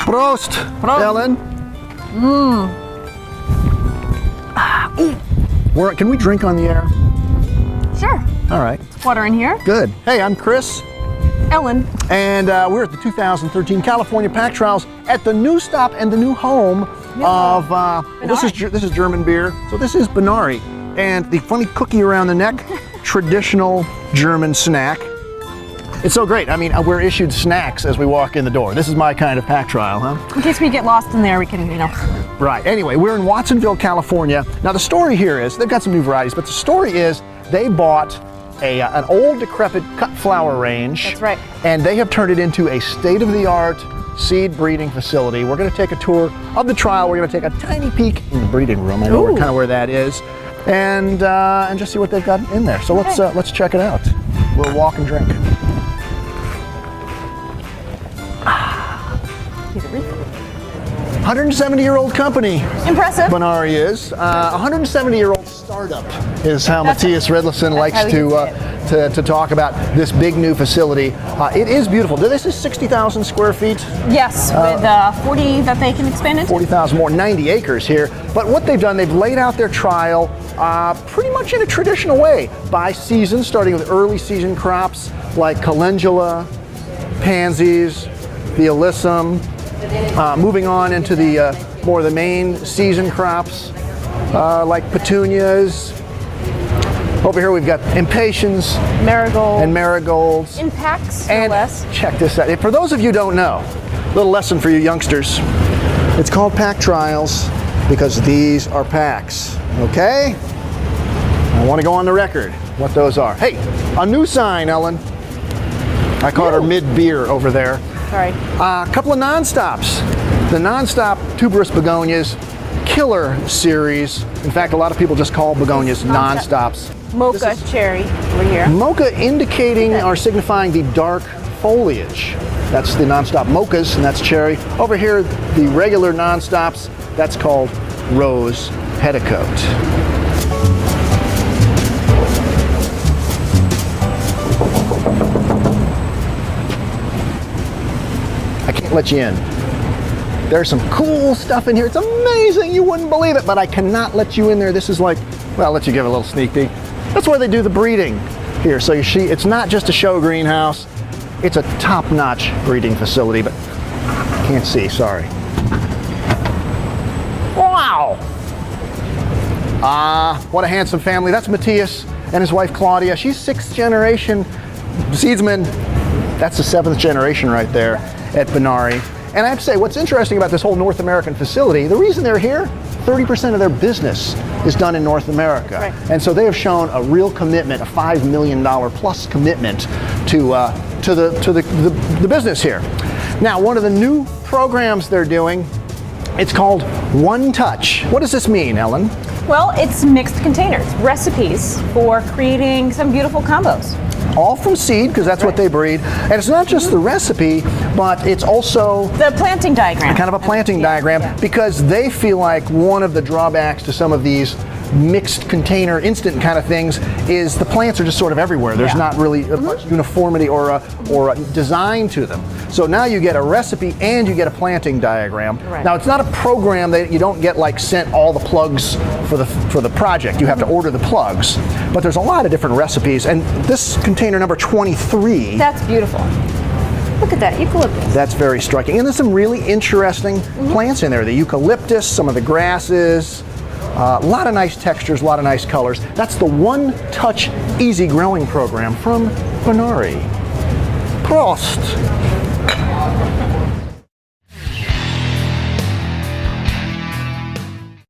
Prost, Ellen. Can we drink on the air? Sure. All right. Water in here. Good. Hey, I'm Chris. Ellen. And we're at the 2013 California Pack Trials at the new stop and the new home of, this is German beer. So this is Benary. And the funny cookie around the neck, traditional German snack. It's so great. I mean, we're issued snacks as we walk in the door. This is my kind of pack trial, huh? In case we get lost in there, we can, Right. Anyway, we're in Watsonville, California. Now the story here is, they've got some new varieties, but the story is they bought an old decrepit cut flower range. That's right. And they have turned it into a state-of-the-art seed breeding facility. We're going to take a tour of the trial. We're going to take a tiny peek in the breeding room. I know kind of where that is. And just see what they've got in there. So let's check it out. We'll walk and drink. 170-year-old company. Impressive. Benary is. 170-year-old startup is how Matthias Redlison likes to talk about this big new facility. It is beautiful. This is 60,000 square feet. Yes, with 40 that they can expand into. 40,000 more, 90 acres here. But what they've done, they've laid out their trial pretty much in a traditional way, by season, starting with early season crops like calendula, pansies, the alyssum, moving on into the more of the main season crops like petunias. Over here we've got impatiens, marigolds. In packs, and no less. Check this out. For those of you who don't know, a little lesson for you youngsters. It's called pack trials because these are packs, okay? I want to go on the record what those are. Hey, a new sign, Ellen. I caught her mid-beer over there. Sorry. A couple of non-stops. The non-stop tuberous begonias, killer series. In fact, a lot of people just call begonias non-stops. Mocha cherry over here. Mocha indicating or signifying the dark foliage. That's the non-stop mochas, and that's cherry. Over here, the regular non-stops, that's called rose petticoat. I can't let you in. There's some cool stuff in here. It's amazing. You wouldn't believe it, but I cannot let you in there. This is like, well, I'll let you give a little sneak peek. That's where they do the breeding here. So you see, it's not just a show greenhouse. It's a top-notch breeding facility, but can't see, sorry. Wow. What a handsome family. That's Matthias and his wife, Claudia. She's 6th generation seedsman. That's the 7th generation right there at Benary. And I have to say, what's interesting about this whole North American facility, the reason they're here, 30% of their business is done in North America. Right. And so they have shown a real commitment, a $5 million plus commitment to the business here. Now, one of the new programs they're doing, it's called One Touch. What does this mean, Ellen? Well, it's mixed containers, recipes for creating some beautiful combos. All from seed, because that's what they breed. And it's not just the recipe, but it's also the planting diagram. Kind of a planting diagram, because they feel like one of the drawbacks to some of these mixed container instant kind of things is the plants are just sort of everywhere. There's not really much uniformity or a design to them. So now you get a recipe and you get a planting diagram. Right. Now it's not a program that you don't get like sent all the plugs for the project. You have to order the plugs, but there's a lot of different recipes. And this container number 23. That's beautiful. Look at that, eucalyptus. That's very striking. And there's some really interesting plants in there. The eucalyptus, some of the grasses, a lot of nice textures, a lot of nice colors. That's the One Touch Easy Growing program from Benary. Prost.